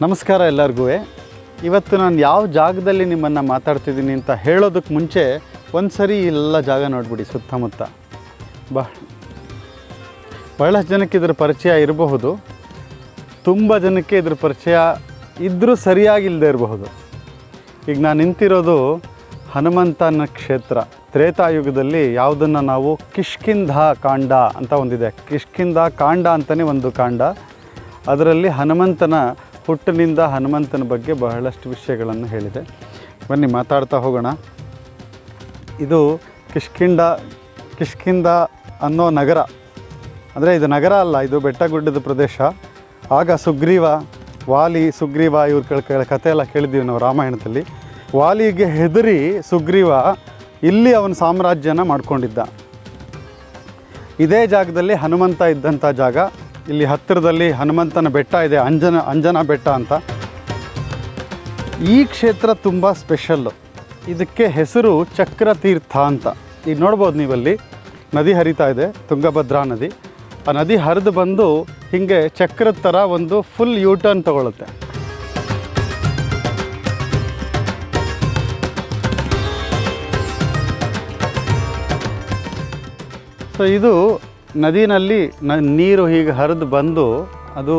ನಮಸ್ಕಾರ ಎಲ್ಲರಿಗೂ. ಇವತ್ತು ನಾನು ಯಾವ ಜಾಗದಲ್ಲಿ ನಿಮ್ಮನ್ನು ಮಾತಾಡ್ತಿದ್ದೀನಿ ಅಂತ ಹೇಳೋದಕ್ಕೆ ಮುಂಚೆ ಒಂದು ಸರಿ ಎಲ್ಲ ಜಾಗ ನೋಡಿಬಿಡಿ. ಸುತ್ತಮುತ್ತ ಬಹಳಷ್ಟು ಜನಕ್ಕೆ ಇದರ ಪರಿಚಯ ಇರಬಹುದು, ತುಂಬ ಜನಕ್ಕೆ ಇದರ ಪರಿಚಯ ಇದ್ದರೂ ಸರಿಯಾಗಿಲ್ಲದೆ ಇರಬಹುದು. ಈಗ ನಾನು ನಿಂತಿರೋದು ಹನುಮಂತನ ಕ್ಷೇತ್ರ. ತ್ರೇತಾಯುಗದಲ್ಲಿ ಯಾವುದನ್ನು ನಾವು ಕಿಷ್ಕಿಂಧ ಕಾಂಡ ಅಂತ ಒಂದಿದೆ. ಕಿಷ್ಕಿಂಧ ಕಾಂಡ ಅಂತಲೇ ಒಂದು ಕಾಂಡ. ಅದರಲ್ಲಿ ಹನುಮಂತನ ಹುಟ್ಟಿನಿಂದ ಹನುಮಂತನ ಬಗ್ಗೆ ಬಹಳಷ್ಟು ವಿಷಯಗಳನ್ನು ಹೇಳಿದೆ. ಬನ್ನಿ ಮಾತಾಡ್ತಾ ಹೋಗೋಣ. ಇದು ಕಿಷ್ಕಿಂಧ ಅನ್ನೋ ನಗರ. ಅಂದರೆ ಇದು ನಗರ ಅಲ್ಲ, ಇದು ಬೆಟ್ಟಗುಡ್ಡದ ಪ್ರದೇಶ. ಆಗ ಸುಗ್ರೀವ ಇವ್ರ ಕಥೆ ಎಲ್ಲ ಕೇಳಿದ್ದೀವಿ ನಾವು ರಾಮಾಯಣದಲ್ಲಿ. ವಾಲಿಗೆ ಹೆದರಿ ಸುಗ್ರೀವ ಇಲ್ಲಿ ಅವನ ಸಾಮ್ರಾಜ್ಯನ ಮಾಡ್ಕೊಂಡಿದ್ದ. ಇದೇ ಜಾಗದಲ್ಲಿ ಹನುಮಂತ ಇದ್ದಂಥ ಜಾಗ. ಇಲ್ಲಿ ಹತ್ತಿರದಲ್ಲಿ ಹನುಮಂತನ ಬೆಟ್ಟ ಇದೆ, ಅಂಜನ ಬೆಟ್ಟ ಅಂತ. ಈ ಕ್ಷೇತ್ರ ತುಂಬ ಸ್ಪೆಷಲ್ಲು. ಇದಕ್ಕೆ ಹೆಸರು ಚಕ್ರತೀರ್ಥ ಅಂತ. ಈಗ ನೋಡ್ಬೋದು ನೀವಲ್ಲಿ ನದಿ ಹರಿತಾ ಇದೆ, ತುಂಗಭದ್ರಾ ನದಿ. ಆ ನದಿ ಹರಿದು ಬಂದು ಹೀಗೆ ಚಕ್ರದ ಥರ ಒಂದು ಫುಲ್ ಯೂಟರ್ನ್ ತಗೊಳುತ್ತೆ. ಸೊ ಇದು ನದಿನಲ್ಲಿ ನೀರು ಹೀಗೆ ಹರಿದು ಬಂದು ಅದು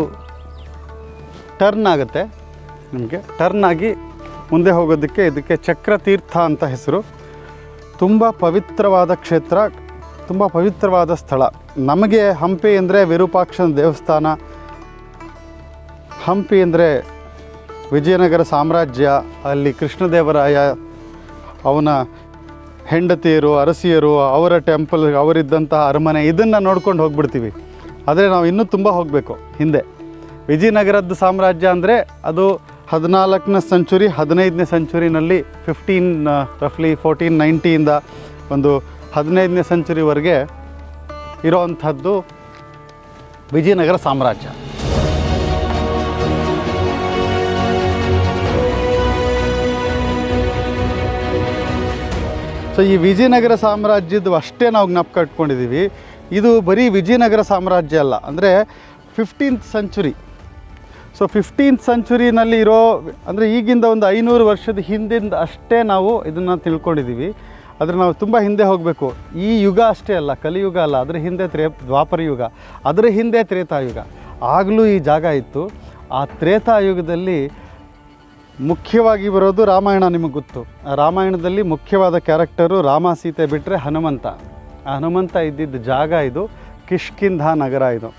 ಟರ್ನ್ ಆಗುತ್ತೆ. ನಿಮಗೆ ಟರ್ನ್ ಆಗಿ ಮುಂದೆ ಹೋಗೋದಕ್ಕೆ ಇದಕ್ಕೆ ಚಕ್ರತೀರ್ಥ ಅಂತ ಹೆಸರು. ತುಂಬ ಪವಿತ್ರವಾದ ಕ್ಷೇತ್ರ, ತುಂಬ ಪವಿತ್ರವಾದ ಸ್ಥಳ. ನಮಗೆ ಹಂಪಿ ಅಂದರೆ ವಿರೂಪಾಕ್ಷನ ದೇವಸ್ಥಾನ, ಹಂಪಿ ಅಂದರೆ ವಿಜಯನಗರ ಸಾಮ್ರಾಜ್ಯ, ಅಲ್ಲಿ ಕೃಷ್ಣದೇವರಾಯ, ಅವನ ಹೆಂಡತಿಯರು, ಅರಸಿಯರು, ಅವರ ಟೆಂಪಲ್, ಅವರಿದ್ದಂತಹ ಅರಮನೆ, ಇದನ್ನು ನೋಡ್ಕೊಂಡು ಹೋಗ್ಬಿಡ್ತೀವಿ. ಆದರೆ ನಾವು ಇನ್ನೂ ತುಂಬ ಹೋಗಬೇಕು ಹಿಂದೆ. ವಿಜಯನಗರದ ಸಾಮ್ರಾಜ್ಯ ಅಂದರೆ ಅದು 14ನೇ ಸೆಂಚುರಿ 15ನೇ ಸೆಂಚುರಿನಲ್ಲಿ ರಫ್ಲಿ 1490 ಒಂದು 15ನೇ ಸೆಂಚುರಿವರೆಗೆ ಇರೋವಂಥದ್ದು ವಿಜಯನಗರ ಸಾಮ್ರಾಜ್ಯ. ಸೊ ಈ ವಿಜಯನಗರ ಸಾಮ್ರಾಜ್ಯದ ಅಷ್ಟೇ ನಾವು ಜ್ಞಾಪಕ ಇಟ್ಕೊಂಡಿದ್ದೀವಿ. ಇದು ಬರೀ ವಿಜಯನಗರ ಸಾಮ್ರಾಜ್ಯ ಅಲ್ಲ, ಅಂದರೆ 15th ಸೆಂಚುರಿ. ಸೊ 15th ಸೆಂಚುರಿನಲ್ಲಿ ಇರೋ, ಅಂದರೆ ಈಗಿಂದ ಒಂದು 500 ವರ್ಷದ ಹಿಂದಿಂದ ಅಷ್ಟೇ ನಾವು ಇದನ್ನು ತಿಳ್ಕೊಂಡಿದ್ದೀವಿ. ಆದರೆ ನಾವು ತುಂಬ ಹಿಂದೆ ಹೋಗಬೇಕು. ಈ ಯುಗ ಅಷ್ಟೇ ಅಲ್ಲ, ಕಲಿಯುಗ ಅಲ್ಲ, ಅದರ ಹಿಂದೆ ದ್ವಾಪರ ಯುಗ, ಅದರ ಹಿಂದೆ ತ್ರೇತಾಯುಗ. ಆಗಲೂ ಈ ಜಾಗ ಇತ್ತು. ಆ ತ್ರೇತಾಯುಗದಲ್ಲಿ ಮುಖ್ಯವಾಗಿ ಬರೋದು ರಾಮಾಯಣ. ನಿಮಗೆ ಗೊತ್ತು, ರಾಮಾಯಣದಲ್ಲಿ ಮುಖ್ಯವಾದ ಕ್ಯಾರೆಕ್ಟರು ರಾಮ ಸೀತೆ ಬಿಟ್ಟರೆ ಹನುಮಂತ. ಆ ಹನುಮಂತ ಇದ್ದಿದ್ದ ಜಾಗ ಇದು ಕಿಷ್ಕಿಂಧ ನಗರ. ಇದು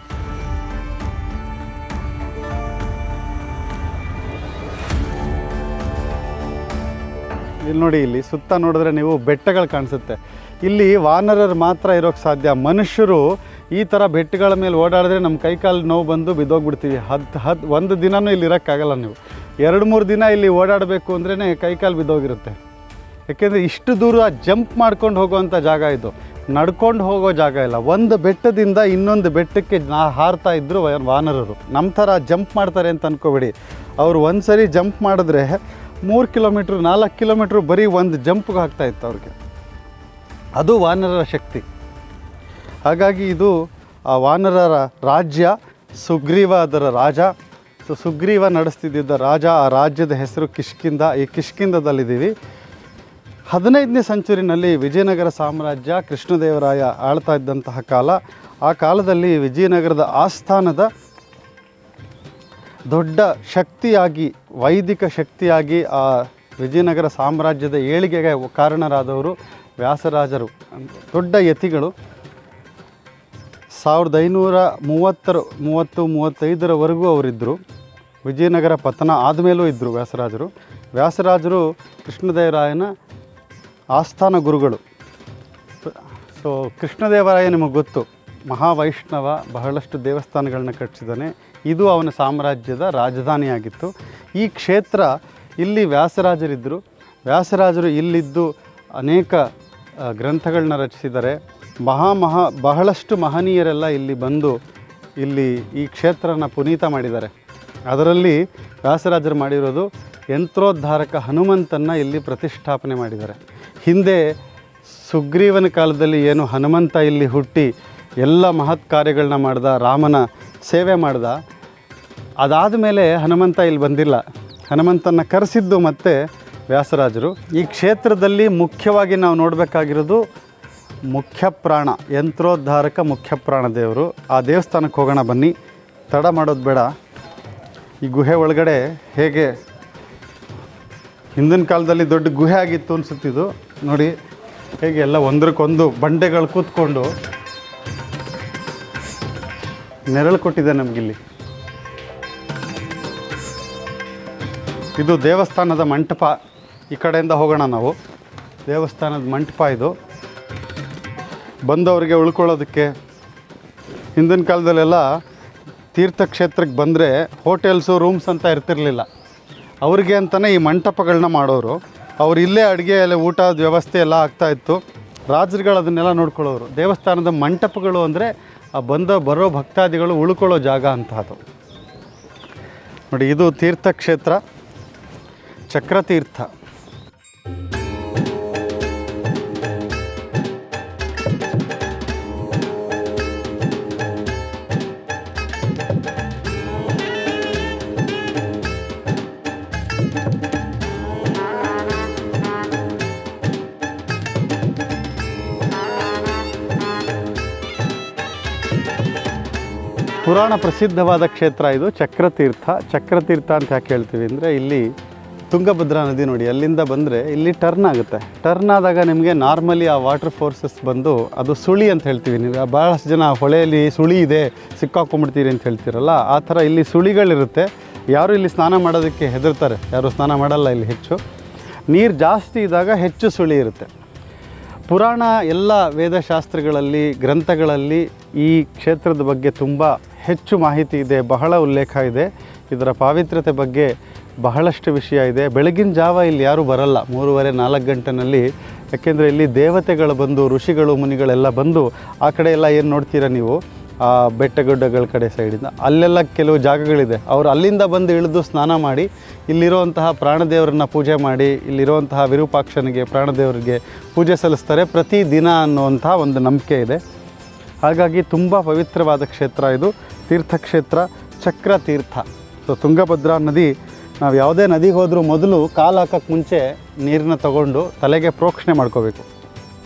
ಇಲ್ಲಿ ನೋಡಿ, ಇಲ್ಲಿ ಸುತ್ತ ನೋಡಿದ್ರೆ ನೀವು ಬೆಟ್ಟಗಳು ಕಾಣಿಸುತ್ತೆ. ಇಲ್ಲಿ ವಾನರರು ಮಾತ್ರ ಇರೋಕ್ಕೆ ಸಾಧ್ಯ. ಮನುಷ್ಯರು ಈ ಥರ ಬೆಟ್ಟಗಳ ಮೇಲೆ ಓಡಾಡಿದ್ರೆ ನಮ್ಮ ಕೈಕಾಲು ನೋವು ಬಂದು ಬಿದ್ದೋಗ್ಬಿಡ್ತೀವಿ. ಒಂದು ದಿನವೂ ಇಲ್ಲಿ ಇರೋಕ್ಕಾಗಲ್ಲ. ನೀವು 2-3 ದಿನ ಇಲ್ಲಿ ಓಡಾಡಬೇಕು ಅಂದ್ರೇ ಕೈಕಾಲು ಬಿದ್ದೋಗಿರುತ್ತೆ. ಯಾಕೆಂದರೆ ಇಷ್ಟು ದೂರ ಜಂಪ್ ಮಾಡ್ಕೊಂಡು ಹೋಗೋವಂಥ ಜಾಗ ಇದು, ನಡ್ಕೊಂಡು ಹೋಗೋ ಜಾಗ ಇಲ್ಲ. ಒಂದು ಬೆಟ್ಟದಿಂದ ಇನ್ನೊಂದು ಬೆಟ್ಟಕ್ಕೆ ಹಾರ್ತಾ ಇದ್ದರು ವಾನರರು. ನಮ್ಮ ಥರ ಜಂಪ್ ಮಾಡ್ತಾರೆ ಅಂತ ಅಂದ್ಕೋಬೇಡಿ. ಅವರು ಒಂದು ಸರಿ ಜಂಪ್ ಮಾಡಿದ್ರೆ 3 ಕಿಲೋಮೀಟ್ರ್ 4 ಕಿಲೋಮೀಟ್ರ್ ಬರೀ ಒಂದು ಜಂಪ್ಗೆ ಆಗ್ತಾಯಿತ್ತು ಅವ್ರಿಗೆ. ಅದು ವಾನರರ ಶಕ್ತಿ. ಹಾಗಾಗಿ ಇದು ಆ ವಾನರರ ರಾಜ್ಯ. ಸುಗ್ರೀವ ಅದರ ರಾಜ. ಸೊ ಸುಗ್ರೀವ ನಡೆಸ್ತಿದ್ದ ರಾಜ, ಆ ರಾಜ್ಯದ ಹೆಸರು ಕಿಷ್ಕಿಂಧ. ಈ ಕಿಷ್ಕಿಂಧದಲ್ಲಿದ್ದೀವಿ. 15ನೇ ಸೆಂಚುರಿನಲ್ಲಿ ವಿಜಯನಗರ ಸಾಮ್ರಾಜ್ಯ ಕೃಷ್ಣದೇವರಾಯ ಆಳ್ತಾ ಇದ್ದಂತಹ ಕಾಲ. ಆ ಕಾಲದಲ್ಲಿ ವಿಜಯನಗರದ ಆಸ್ಥಾನದ ದೊಡ್ಡ ಶಕ್ತಿಯಾಗಿ, ವೈದಿಕ ಶಕ್ತಿಯಾಗಿ ಆ ವಿಜಯನಗರ ಸಾಮ್ರಾಜ್ಯದ ಏಳಿಗೆಗೆ ಕಾರಣರಾದವರು ವ್ಯಾಸರಾಜರು. ದೊಡ್ಡ ಯತಿಗಳು. 1530-35 ಅವರಿದ್ದರು. ವಿಜಯನಗರ ಪತನ ಆದಮೇಲೂ ಇದ್ದರು ವ್ಯಾಸರಾಜರು ಕೃಷ್ಣದೇವರಾಯನ ಆಸ್ಥಾನ ಗುರುಗಳು. ಸೊ ಕೃಷ್ಣದೇವರಾಯ ನಿಮಗೆ ಗೊತ್ತು, ಮಹಾವೈಷ್ಣವ, ಬಹಳಷ್ಟು ದೇವಸ್ಥಾನಗಳನ್ನ ಕಟ್ಟಿಸಿದ್ದಾನೆ. ಇದು ಅವನ ಸಾಮ್ರಾಜ್ಯದ ರಾಜಧಾನಿಯಾಗಿತ್ತು ಈ ಕ್ಷೇತ್ರ. ಇಲ್ಲಿ ವ್ಯಾಸರಾಜರಿದ್ದರು. ವ್ಯಾಸರಾಜರು ಇಲ್ಲಿದ್ದು ಅನೇಕ ಗ್ರಂಥಗಳನ್ನ ರಚಿಸಿದ್ದಾರೆ. ಬಹಳಷ್ಟು ಮಹನೀಯರೆಲ್ಲ ಇಲ್ಲಿ ಬಂದು ಇಲ್ಲಿ ಈ ಕ್ಷೇತ್ರನ ಪುನೀತ ಮಾಡಿದ್ದಾರೆ. ಅದರಲ್ಲಿ ವ್ಯಾಸರಾಜರು ಮಾಡಿರೋದು ಯಂತ್ರೋದ್ಧಾರಕ ಹನುಮಂತನ್ನು ಇಲ್ಲಿ ಪ್ರತಿಷ್ಠಾಪನೆ ಮಾಡಿದ್ದಾರೆ. ಹಿಂದೆ ಸುಗ್ರೀವನ ಕಾಲದಲ್ಲಿ ಏನು ಹನುಮಂತ ಇಲ್ಲಿ ಹುಟ್ಟಿ ಎಲ್ಲ ಮಹತ್ ಕಾರ್ಯಗಳನ್ನ ಮಾಡ್ದ, ರಾಮನ ಸೇವೆ ಮಾಡ್ದ, ಅದಾದ ಮೇಲೆ ಹನುಮಂತ ಇಲ್ಲಿ ಬಂದಿಲ್ಲ. ಹನುಮಂತನ ಕರೆಸಿದ್ದು ಮತ್ತೆ ವ್ಯಾಸರಾಜರು. ಈ ಕ್ಷೇತ್ರದಲ್ಲಿ ಮುಖ್ಯವಾಗಿ ನಾವು ನೋಡಬೇಕಾಗಿರೋದು ಮುಖ್ಯ ಪ್ರಾಣ, ಯಂತ್ರೋದ್ಧಾರಕ ಮುಖ್ಯ ಪ್ರಾಣ ದೇವರು. ಆ ದೇವಸ್ಥಾನಕ್ಕೆ ಹೋಗೋಣ ಬನ್ನಿ, ತಡ ಮಾಡೋದು ಬೇಡ. ಈ ಗುಹೆ ಒಳಗಡೆ ಹೇಗೆ ಹಿಂದಿನ ಕಾಲದಲ್ಲಿ ದೊಡ್ಡ ಗುಹೆ ಆಗಿತ್ತು ಅನಿಸುತ್ತಿದ್ದು ನೋಡಿ, ಹೇಗೆ ಎಲ್ಲ ಒಂದಕ್ಕೊಂದು ಬಂಡೆಗಳು ಕೂತ್ಕೊಂಡು ನೆರಳು ಕೊಟ್ಟಿದೆ ನಮಗಿಲ್ಲಿ. ಇದು ದೇವಸ್ಥಾನದ ಮಂಟಪ. ಈ ಕಡೆಯಿಂದ ಹೋಗೋಣ ನಾವು. ದೇವಸ್ಥಾನದ ಮಂಟಪ ಇದು. ಬಂದವರಿಗೆ ಉಳ್ಕೊಳ್ಳೋದಕ್ಕೆ ಹಿಂದಿನ ಕಾಲದಲ್ಲೆಲ್ಲ ತೀರ್ಥಕ್ಷೇತ್ರಕ್ಕೆ ಬಂದರೆ ಹೋಟೆಲ್ಸು ರೂಮ್ಸ್ ಅಂತ ಇರ್ತಿರಲಿಲ್ಲ. ಅವ್ರಿಗೆ ಅಂತಲೇ ಈ ಮಂಟಪಗಳನ್ನ ಮಾಡೋರು. ಅವ್ರು ಇಲ್ಲೇ ಅಡುಗೆ ಎಲ್ಲ ಊಟದ ವ್ಯವಸ್ಥೆ ಎಲ್ಲ ಆಗ್ತಾಯಿತ್ತು. ರಾಜರುಗಳು ಅದನ್ನೆಲ್ಲ ನೋಡ್ಕೊಳ್ಳೋರು. ದೇವಸ್ಥಾನದ ಮಂಟಪಗಳು ಅಂದರೆ ಆ ಬರೋ ಭಕ್ತಾದಿಗಳು ಉಳ್ಕೊಳ್ಳೋ ಜಾಗ ಅಂತ ಅದು. ನೋಡಿ, ಇದು ತೀರ್ಥಕ್ಷೇತ್ರ ಚಕ್ರತೀರ್ಥ. ಪುರಾಣ ಪ್ರಸಿದ್ಧವಾದ ಕ್ಷೇತ್ರ ಇದು ಚಕ್ರತೀರ್ಥ. ಚಕ್ರತೀರ್ಥ ಅಂತ ಯಾಕೆ ಹೇಳ್ತೀವಿ ಅಂದರೆ, ಇಲ್ಲಿ ತುಂಗಭದ್ರಾ ನದಿ ನೋಡಿ, ಅಲ್ಲಿಂದ ಬಂದರೆ ಇಲ್ಲಿ ಟರ್ನ್ ಆಗುತ್ತೆ. ಟರ್ನ್ ಆದಾಗ ನಿಮಗೆ ನಾರ್ಮಲಿ ಆ ವಾಟರ್ ಫೋರ್ಸಸ್ ಬಂದು ಅದು ಸುಳಿ ಅಂತ ಹೇಳ್ತೀವಿ. ನೀವು ಭಾಳಷ್ಟು ಜನ ಹೊಳೆಯಲ್ಲಿ ಸುಳಿ ಇದೆ ಸಿಕ್ಕಾಕೊಂಡ್ಬಿಡ್ತೀರಿ ಅಂತ ಹೇಳ್ತೀರಲ್ಲ, ಆ ಥರ ಇಲ್ಲಿ ಸುಳಿಗಳಿರುತ್ತೆ. ಯಾರು ಇಲ್ಲಿ ಸ್ನಾನ ಮಾಡೋದಕ್ಕೆ ಹೆದರ್ತಾರೆ, ಯಾರು ಸ್ನಾನ ಮಾಡಲ್ಲ ಇಲ್ಲಿ. ಹೆಚ್ಚು ನೀರು ಜಾಸ್ತಿ ಇದ್ದಾಗ ಹೆಚ್ಚು ಸುಳಿ ಇರುತ್ತೆ. ಪುರಾಣ ಎಲ್ಲ ವೇದಶಾಸ್ತ್ರಗಳಲ್ಲಿ ಗ್ರಂಥಗಳಲ್ಲಿ ಈ ಕ್ಷೇತ್ರದ ಬಗ್ಗೆ ತುಂಬ ಹೆಚ್ಚು ಮಾಹಿತಿ ಇದೆ, ಬಹಳ ಉಲ್ಲೇಖ ಇದೆ. ಇದರ ಪಾವಿತ್ರ್ಯತೆ ಬಗ್ಗೆ ಬಹಳಷ್ಟು ವಿಷಯ ಇದೆ. ಬೆಳಗಿನ ಜಾವ ಇಲ್ಲಿ ಯಾರೂ ಬರಲ್ಲ 3:30-4 ಗಂಟೆನಲ್ಲಿ. ಯಾಕೆಂದರೆ ಇಲ್ಲಿ ದೇವತೆಗಳು ಬಂದು, ಋಷಿಗಳು ಮುನಿಗಳೆಲ್ಲ ಬಂದು, ಆ ಕಡೆ ಎಲ್ಲ ಏನು ನೋಡ್ತೀರಾ ನೀವು, ಆ ಬೆಟ್ಟಗುಡ್ಡಗಳ ಕಡೆ ಸೈಡಿಂದ ಅಲ್ಲೆಲ್ಲ ಕೆಲವು ಜಾಗಗಳಿದೆ. ಅವರು ಅಲ್ಲಿಂದ ಬಂದು ಇಳಿದು ಸ್ನಾನ ಮಾಡಿ ಇಲ್ಲಿರುವಂತಹ ಪ್ರಾಣದೇವರನ್ನ ಪೂಜೆ ಮಾಡಿ, ಇಲ್ಲಿರುವಂತಹ ವಿರೂಪಾಕ್ಷನಿಗೆ ಪ್ರಾಣದೇವರಿಗೆ ಪೂಜೆ ಸಲ್ಲಿಸ್ತಾರೆ ಪ್ರತಿದಿನ ಅನ್ನುವಂಥ ಒಂದು ನಂಬಿಕೆ ಇದೆ. ಹಾಗಾಗಿ ತುಂಬ ಪವಿತ್ರವಾದ ಕ್ಷೇತ್ರ ಇದು, ತೀರ್ಥಕ್ಷೇತ್ರ ಚಕ್ರತೀರ್ಥ. ಸೊ ತುಂಗಭದ್ರಾ ನದಿ, ನಾವು ಯಾವುದೇ ನದಿಗೆ ಹೋದರೂ ಮೊದಲು ಕಾಲು ಹಾಕೋಕ್ಕೆ ಮುಂಚೆ ನೀರನ್ನ ತಗೊಂಡು ತಲೆಗೆ ಪ್ರೋಕ್ಷಣೆ ಮಾಡ್ಕೋಬೇಕು.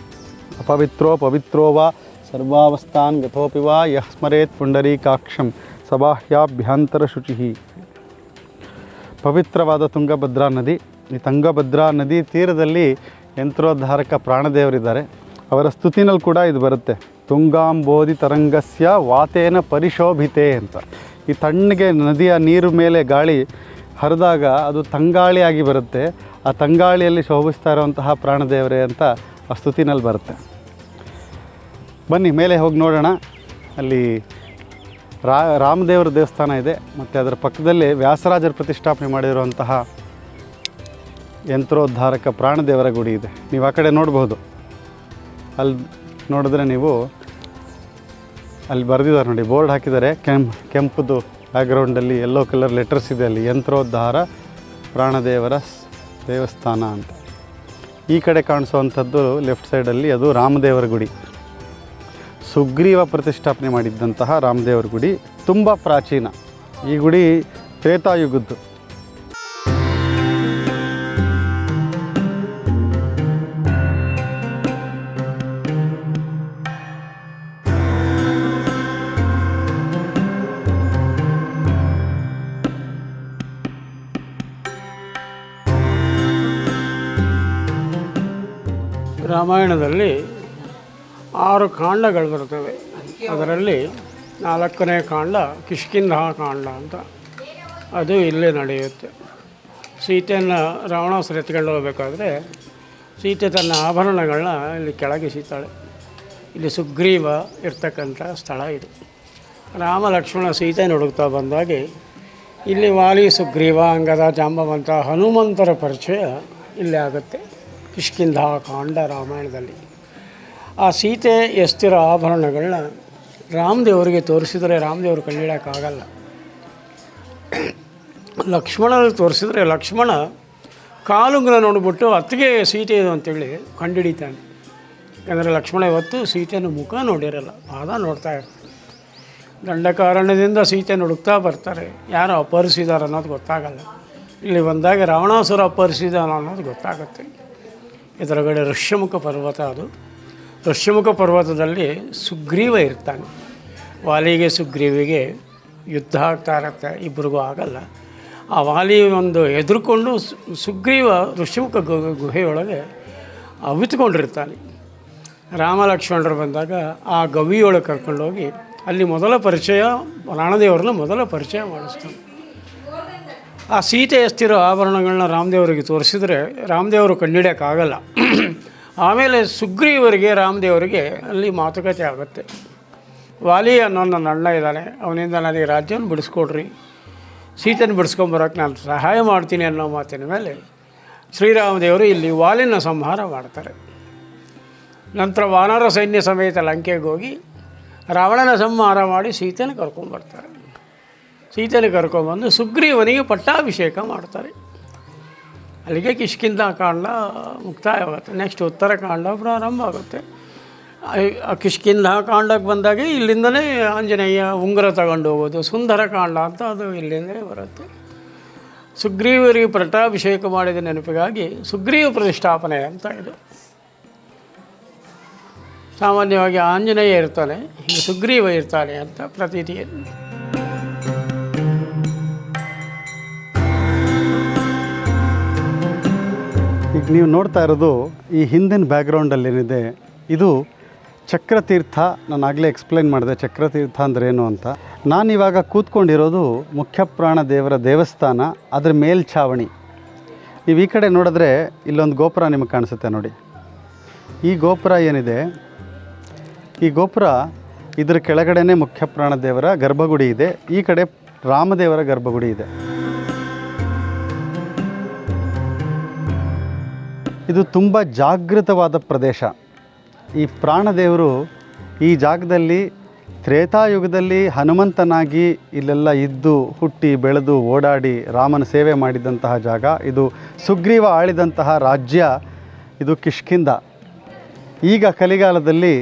ಅಪವಿತ್ರೋ ಪವಿತ್ರೋವಾ ಸರ್ವಾವಸ್ಥಾನ್ ಗತೋಪಿ ವಾ ಯಃ ಸ್ಮರೇತ್ ಪುಂಡರೀಕಾಕ್ಷಂ ಸಬಾಹ್ಯಾಭ್ಯಂತರ ಶುಚಿ. ಪವಿತ್ರವಾದ ತುಂಗಭದ್ರಾ ನದಿ. ಈ ತುಂಗಭದ್ರಾ ನದಿ ತೀರದಲ್ಲಿ ಯಂತ್ರೋದ್ಧಾರಕ ಪ್ರಾಣದೇವರಿದ್ದಾರೆ. ಅವರ ಸ್ತುತಿನಲ್ಲಿ ಕೂಡ ಇದು ಬರುತ್ತೆ, ತುಂಗಾಂಬೋಧಿ ತರಂಗಸ್ಯ ವಾತೇನ ಪರಿಶೋಭಿತೆ ಅಂತ. ಈ ತಣ್ಣಗೆ ನದಿಯ ನೀರು ಮೇಲೆ ಗಾಳಿ ಹರಿದಾಗ ಅದು ತಂಗಾಳಿಯಾಗಿ ಬರುತ್ತೆ. ಆ ತಂಗಾಳಿಯಲ್ಲಿ ಶೋಭಿಸ್ತಾ ಇರುವಂತಹ ಪ್ರಾಣದೇವರೇ ಅಂತ ಆ ಸ್ತುತಿನಲ್ಲಿ ಬರುತ್ತೆ. ಬನ್ನಿ ಮೇಲೆ ಹೋಗಿ ನೋಡೋಣ. ಅಲ್ಲಿ ರಾಮದೇವರ ದೇವಸ್ಥಾನ ಇದೆ, ಮತ್ತು ಅದರ ಪಕ್ಕದಲ್ಲಿ ವ್ಯಾಸರಾಜರು ಪ್ರತಿಷ್ಠಾಪನೆ ಮಾಡಿರುವಂತಹ ಯಂತ್ರೋದ್ಧಾರಕ ಪ್ರಾಣದೇವರ ಗುಡಿ ಇದೆ. ನೀವು ಆ ಕಡೆ ನೋಡ್ಬೋದು. ಅಲ್ಲಿ ನೋಡಿದ್ರೆ ನೀವು ಅಲ್ಲಿ ಬರೆದಿದ್ದಾರೆ ನೋಡಿ, ಬೋರ್ಡ್ ಹಾಕಿದ್ದಾರೆ, ಕೆಂಪುದು ಬ್ಯಾಕ್ಗ್ರೌಂಡಲ್ಲಿ ಯೆಲ್ಲೋ ಕಲರ್ ಲೆಟರ್ಸ್ ಇದೆ. ಅಲ್ಲಿ ಯಂತ್ರೋದ್ಧಾರ ಪ್ರಾಣದೇವರ ದೇವಸ್ಥಾನ ಅಂತ. ಈ ಕಡೆ ಕಾಣಿಸುವಂಥದ್ದು ಲೆಫ್ಟ್ ಸೈಡಲ್ಲಿ ಅದು ರಾಮದೇವರ ಗುಡಿ. ಸುಗ್ರೀವ ಪ್ರತಿಷ್ಠಾಪನೆ ಮಾಡಿದ್ದಂತಹ ರಾಮದೇವರ ಗುಡಿ, ತುಂಬ ಪ್ರಾಚೀನ. ಈ ಗುಡಿ ತ್ರೇತಾಯುಗದ್ದು. ರಾಮಾಯಣದಲ್ಲಿ 6 ಕಾಂಡಗಳು ಬರ್ತವೆ. ಅದರಲ್ಲಿ 4ನೇ ಕಾಂಡ ಕಿಷ್ಕಿಂಧ ಕಾಂಡ ಅಂತ, ಅದು ಇಲ್ಲೇ ನಡೆಯುತ್ತೆ. ಸೀತೆಯನ್ನು ರಾವಣಾಸುರ ಎತ್ಕೊಂಡು ಹೋಗಬೇಕಾದ್ರೆ ಸೀತೆ ತನ್ನ ಆಭರಣಗಳನ್ನ ಇಲ್ಲಿ ಕೆಳಗಿಸಿತಾಳೆ. ಇಲ್ಲಿ ಸುಗ್ರೀವ ಇರ್ತಕ್ಕಂಥ ಸ್ಥಳ ಇದು. ರಾಮ ಲಕ್ಷ್ಮಣ ಸೀತೆ ಹುಡುಕ್ತಾ ಬಂದಾಗೆ ಇಲ್ಲಿ ವಾಲಿ, ಸುಗ್ರೀವ, ಅಂಗದ, ಜಾಂಬವಂತ, ಹನುಮಂತರ ಪರಿಚಯ ಇಲ್ಲಿ ಆಗುತ್ತೆ. ಕಿಷ್ಕಿಂಧ ಕಾಂಡ ರಾಮಾಯಣದಲ್ಲಿ ಆ ಸೀತೆ ಎಸ್ತಿರೋ ಆಭರಣಗಳನ್ನ ರಾಮದೇವರಿಗೆ ತೋರಿಸಿದರೆ ರಾಮದೇವರು ಕಂಡುಹಿಡಿಯೋಕ್ಕಾಗಲ್ಲ. ಲಕ್ಷ್ಮಣನಿಗೆ ತೋರಿಸಿದ್ರೆ ಲಕ್ಷ್ಮಣ ಕಾಲುಂಗುರ ನೋಡಿಬಿಟ್ಟು ಅತ್ತಿಗೆ ಸೀತೆ ಇದು ಅಂತೇಳಿ ಕಂಡುಹಿಡಿತಾನೆ. ಯಾಕಂದರೆ ಲಕ್ಷ್ಮಣ ಇವತ್ತು ಸೀತೆಯನ್ನು ಮುಖ ನೋಡಿರಲ್ಲ, ಪಾದ ನೋಡ್ತಾ ಇರ್ತಾನೆ. ದಂಡಕಾರಣ್ಯದಿಂದ ಸೀತೆಯನ್ನು ಹುಡುಕ್ತಾ ಬರ್ತಾರೆ. ಯಾರು ಅಪಹರಿಸಿದಾರೆ ಅನ್ನೋದು ಗೊತ್ತಾಗಲ್ಲ. ಇಲ್ಲಿ ಬಂದಾಗ ರಾವಣಾಸುರ ಅಪಹರಿಸಿದಾನ ಅನ್ನೋದು ಗೊತ್ತಾಗುತ್ತೆ. ಎದುರುಗಡೆ ಋಷ್ಯಮುಖ ಪರ್ವತ, ಅದು ಋಷ್ಯಮುಖ ಪರ್ವತದಲ್ಲಿ ಸುಗ್ರೀವ ಇರ್ತಾನೆ. ವಾಲಿಗೆ ಸುಗ್ರೀವಿಗೆ ಯುದ್ಧ ಆಗ್ತಾ ಇರುತ್ತೆ, ಇಬ್ಬರಿಗೂ ಆಗಲ್ಲ. ಆ ವಾಲಿ ಒಂದು ಹೆದರ್ಕೊಂಡು ಸುಗ್ರೀವ ಋಷ್ಯಮುಖ ಗುಹೆಯೊಳಗೆ ಅವಿತುಕೊಂಡಿರ್ತಾನೆ. ರಾಮ ಲಕ್ಷ್ಮಣರು ಬಂದಾಗ ಆ ಗವಿಯೊಳಗೆ ಕರ್ಕೊಂಡೋಗಿ ಅಲ್ಲಿ ಮೊದಲ ಪರಿಚಯ, ರಾಣದೇವ್ರನ್ನ ಮೊದಲ ಪರಿಚಯ ಮಾಡಿಸ್ತಾನೆ. ಆ ಸೀತೆ ಎಸ್ತಿರೋ ಆಭರಣಗಳನ್ನ ರಾಮದೇವರಿಗೆ ತೋರಿಸಿದ್ರೆ ರಾಮದೇವರು ಕಂಡಿಡಿಯೋಕ್ಕಾಗಲ್ಲ. ಆಮೇಲೆ ಸುಗ್ರೀವರಿಗೆ ರಾಮದೇವರಿಗೆ ಅಲ್ಲಿ ಮಾತುಕತೆ ಆಗುತ್ತೆ. ವಾಲಿ ಅನ್ನೋ ನನ್ನ ಅಣ್ಣ ಇದ್ದಾನೆ, ಅವನಿಂದ ನನಗೆ ರಾಜ್ಯವನ್ನು ಬಿಡಿಸ್ಕೊಡ್ರಿ, ಸೀತೆಯನ್ನು ಬಿಡಿಸ್ಕೊಂಬರೋಕ್ಕೆ ನಾನು ಸಹಾಯ ಮಾಡ್ತೀನಿ ಅನ್ನೋ ಮಾತಿನ ಮೇಲೆ ಶ್ರೀರಾಮದೇವರು ಇಲ್ಲಿ ವಾಲಿನ ಸಂಹಾರ ಮಾಡ್ತಾರೆ. ನಂತರ ವಾನರ ಸೈನ್ಯ ಸಮೇತ ಲಂಕೆಗೆ ಹೋಗಿ ರಾವಣನ ಸಂಹಾರ ಮಾಡಿ ಸೀತೆಯನ್ನು ಕರ್ಕೊಂಬರ್ತಾರೆ. ಸೀತೆಯನ್ನು ಕರ್ಕೊಂಬಂದು ಸುಗ್ರೀವನಿಗೆ ಪಟ್ಟಾಭಿಷೇಕ ಮಾಡ್ತಾರೆ. ಅಲ್ಲಿಗೆ ಕಿಷ್ಕಿಂಧ ಕಾಂಡ ಮುಕ್ತಾಯವಾಗುತ್ತೆ. ನೆಕ್ಸ್ಟ್ ಉತ್ತರಕಾಂಡ ಪ್ರಾರಂಭ ಆಗುತ್ತೆ. ಕಿಷ್ಕಿಂಧ ಕಾಂಡಕ್ಕೆ ಬಂದಾಗ ಇಲ್ಲಿಂದಲೇ ಆಂಜನೇಯ ಉಂಗುರ ತಗೊಂಡು ಹೋಗೋದು ಸುಂದರಕಾಂಡ ಅಂತ ಅದು ಇಲ್ಲಿಂದಲೇ ಬರುತ್ತೆ. ಸುಗ್ರೀವರಿಗೆ ಪಟ್ಟಾಭಿಷೇಕ ಮಾಡಿದ ನೆನಪಿಗಾಗಿ ಸುಗ್ರೀವ ಪ್ರತಿಷ್ಠಾಪನೆ ಅಂತ ಇದು. ಸಾಮಾನ್ಯವಾಗಿ ಆಂಜನೇಯ ಇರ್ತಾನೆ, ಈಗ ಸುಗ್ರೀವ ಇರ್ತಾನೆ ಅಂತ ಪ್ರತೀತಿ. ಈಗ ನೀವು ನೋಡ್ತಾ ಇರೋದು ಈ ಹಿಂದಿನ ಬ್ಯಾಕ್ಗ್ರೌಂಡಲ್ಲಿ ಏನಿದೆ, ಇದು ಚಕ್ರತೀರ್ಥ. ನಾನು ಆಗಲೇ ಎಕ್ಸ್ಪ್ಲೈನ್ ಮಾಡಿದೆ ಚಕ್ರತೀರ್ಥ ಅಂದ್ರೆ ಏನು ಅಂತ. ನಾನಿವಾಗ ಕೂತ್ಕೊಂಡಿರೋದು ಮುಖ್ಯಪ್ರಾಣ ದೇವರ ದೇವಸ್ಥಾನ, ಅದರ ಮೇಲ್ಛಾವಣಿ. ನೀವು ಈ ಕಡೆ ನೋಡಿದ್ರೆ ಇಲ್ಲೊಂದು ಗೋಪುರ ನಿಮಗೆ ಕಾಣಿಸುತ್ತೆ ನೋಡಿ. ಈ ಗೋಪುರ ಏನಿದೆ, ಈ ಗೋಪುರ ಇದರ ಕೆಳಗಡೆನೇ ಮುಖ್ಯಪ್ರಾಣ ದೇವರ ಗರ್ಭಗುಡಿ ಇದೆ, ಈ ಕಡೆ ರಾಮದೇವರ ಗರ್ಭಗುಡಿ ಇದೆ. ಇದು ತುಂಬ ಜಾಗೃತವಾದ ಪ್ರದೇಶ. ಈ ಪ್ರಾಣದೇವರು ಈ ಜಾಗದಲ್ಲಿ ತ್ರೇತಾಯುಗದಲ್ಲಿ ಹನುಮಂತನಾಗಿ ಇಲ್ಲೆಲ್ಲ ಇದ್ದು ಹುಟ್ಟಿ ಬೆಳೆದು ಓಡಾಡಿ ರಾಮನ ಸೇವೆ ಮಾಡಿದಂತಹ ಜಾಗ ಇದು. ಸುಗ್ರೀವ ಆಳಿದಂತಹ ರಾಜ್ಯ ಇದು ಕಿಷ್ಕಿಂಧ. ಈಗ ಕಲಿಗಾಲದಲ್ಲಿ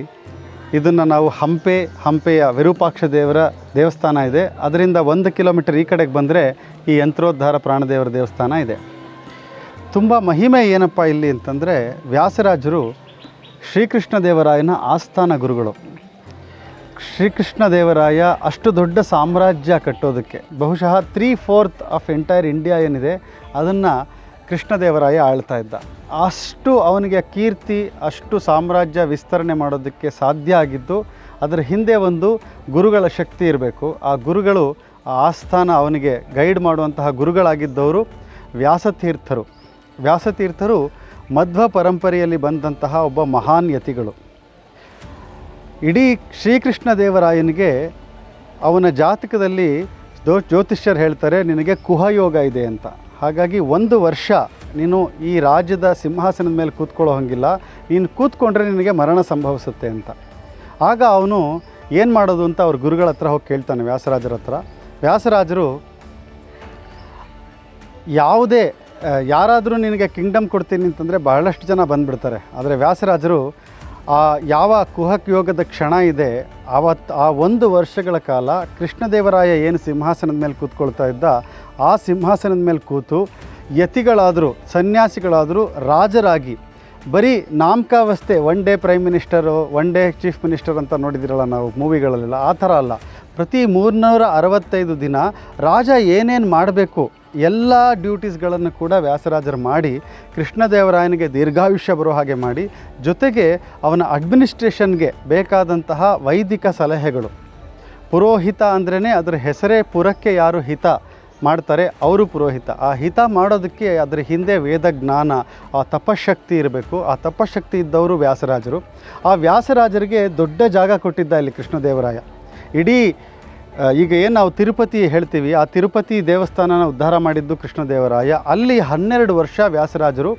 ಇದನ್ನು ನಾವು ಹಂಪೆಯ ವಿರೂಪಾಕ್ಷ ದೇವರ ದೇವಸ್ಥಾನ ಇದೆ, ಅದರಿಂದ 1 ಕಿಲೋಮೀಟರ್ ಈ ಕಡೆಗೆ ಬಂದರೆ ಈ ಯಂತ್ರೋದ್ಧಾರ ಪ್ರಾಣದೇವರ ದೇವಸ್ಥಾನ ಇದೆ. ತುಂಬ ಮಹಿಮೆ ಏನಪ್ಪ ಇಲ್ಲಿ ಅಂತಂದರೆ, ವ್ಯಾಸರಾಜರು ಶ್ರೀಕೃಷ್ಣ ದೇವರಾಯನ ಆಸ್ಥಾನ ಗುರುಗಳು. ಶ್ರೀಕೃಷ್ಣ ದೇವರಾಯ ಅಷ್ಟು ದೊಡ್ಡ ಸಾಮ್ರಾಜ್ಯ ಕಟ್ಟೋದಕ್ಕೆ ಬಹುಶಃ 3/4 ಆಫ್ ಎಂಟೈರ್ ಇಂಡಿಯಾ ಏನಿದೆ ಅದನ್ನು ಕೃಷ್ಣದೇವರಾಯ ಆಳ್ತಾ ಇದ್ದ. ಅಷ್ಟು ಅವನಿಗೆ ಕೀರ್ತಿ, ಅಷ್ಟು ಸಾಮ್ರಾಜ್ಯ ವಿಸ್ತರಣೆ ಮಾಡೋದಕ್ಕೆ ಸಾಧ್ಯ ಆಗಿದ್ದು ಅದರ ಹಿಂದೆ ಒಂದು ಗುರುಗಳ ಶಕ್ತಿ ಇರಬೇಕು. ಆ ಗುರುಗಳು, ಆ ಆಸ್ಥಾನ ಅವನಿಗೆ ಗೈಡ್ ಮಾಡುವಂತಹ ಗುರುಗಳಾಗಿದ್ದವರು ವ್ಯಾಸತೀರ್ಥರು. ವ್ಯಾಸತೀರ್ಥರು ಮಧ್ವ ಪರಂಪರೆಯಲ್ಲಿ ಬಂದಂತಹ ಒಬ್ಬ ಮಹಾನ್ ಯತಿಗಳು. ಇಡೀ ಶ್ರೀಕೃಷ್ಣ ದೇವರಾಯನಿಗೆ ಅವನ ಜಾತಕದಲ್ಲಿ ಜ್ಯೋತಿಷ್ಯರು ಹೇಳ್ತಾರೆ ನಿನಗೆ ಕುಹಯೋಗ ಇದೆ ಅಂತ. ಹಾಗಾಗಿ 1 ವರ್ಷ ನೀನು ಈ ರಾಜ್ಯದ ಸಿಂಹಾಸನದ ಮೇಲೆ ಕೂತ್ಕೊಳ್ಳೋ ಹಂಗಿಲ್ಲ, ನೀನು ಕೂತ್ಕೊಂಡ್ರೆ ನಿನಗೆ ಮರಣ ಸಂಭವಿಸುತ್ತೆ ಅಂತ. ಆಗ ಅವನು ಏನು ಮಾಡೋದು ಅಂತ ಅವ್ರ ಗುರುಗಳ ಹತ್ರ ಹೋಗಿ ಕೇಳ್ತಾನೆ, ವ್ಯಾಸರಾಜರ ಹತ್ರ. ವ್ಯಾಸರಾಜರು ಯಾರಾದರೂ ನಿನಗೆ ಕಿಂಗ್ಡಮ್ ಕೊಡ್ತೀನಿ ಅಂತಂದರೆ ಬಹಳಷ್ಟು ಜನ ಬಂದುಬಿಡ್ತಾರೆ. ಆದರೆ ವ್ಯಾಸರಾಜರು ಯಾವ ಕುಹಕ್ ಯೋಗದ ಕ್ಷಣ ಇದೆ ಆ 1 ವರ್ಷಗಳ ಕಾಲ ಕೃಷ್ಣದೇವರಾಯ ಏನು ಸಿಂಹಾಸನದ ಮೇಲೆ ಕೂತ್ಕೊಳ್ತಾ ಇದ್ದ ಆ ಸಿಂಹಾಸನದ ಮೇಲೆ ಕೂತು ಯತಿಗಳಾದರೂ ಸನ್ಯಾಸಿಗಳಾದರೂ ರಾಜರಾಗಿ ಬರೀ ನಾಮಕಾವಸ್ಥೆ, 1 day prime minister, 1 day chief minister ಅಂತ ನೋಡಿದಿರಲ್ಲ ನಾವು ಮೂವಿಗಳಲ್ಲೆಲ್ಲ, ಆ ಥರ ಅಲ್ಲ. ಪ್ರತಿ 365 ದಿನ ರಾಜ ಏನೇನು ಮಾಡಬೇಕು ಎಲ್ಲ ಡ್ಯೂಟೀಸ್ಗಳನ್ನು ಕೂಡ ವ್ಯಾಸರಾಜರು ಮಾಡಿ ಕೃಷ್ಣದೇವರಾಯನಿಗೆ ದೀರ್ಘಾಯುಷ್ಯ ಬರೋ ಹಾಗೆ ಮಾಡಿ, ಜೊತೆಗೆ ಅವನ ಅಡ್ಮಿನಿಸ್ಟ್ರೇಷನ್ಗೆ ಬೇಕಾದಂತಹ ವೈದಿಕ ಸಲಹೆಗಳು. ಪುರೋಹಿತ ಅಂದ್ರೇ ಅದರ ಹೆಸರೇ, ಪುರಕ್ಕೆ ಯಾರು ಹಿತ ಮಾಡ್ತಾರೆ ಅವರು ಪುರೋಹಿತ. ಆ ಹಿತ ಮಾಡೋದಕ್ಕೆ ಅದರ ಹಿಂದೆ ವೇದ ಜ್ಞಾನ, ಆ ತಪಶಕ್ತಿ ಇರಬೇಕು. ಆ ತಪಶಕ್ತಿ ಇದ್ದವರು ವ್ಯಾಸರಾಜರು. ಆ ವ್ಯಾಸರಾಜರಿಗೆ ದೊಡ್ಡ ಜಾಗ ಕೊಟ್ಟಿದ್ದ ಇಲ್ಲಿ ಕೃಷ್ಣದೇವರಾಯ. ಇಡೀ ಈಗ ಏನು ನಾವು ತಿರುಪತಿ ಹೇಳ್ತೀವಿ, ಆ ತಿರುಪತಿ ದೇವಸ್ಥಾನನ ಉದ್ಧಾರ ಮಾಡಿದ್ದು ಕೃಷ್ಣದೇವರಾಯ. ಅಲ್ಲಿ 12 ವರ್ಷ ವ್ಯಾಸರಾಜರು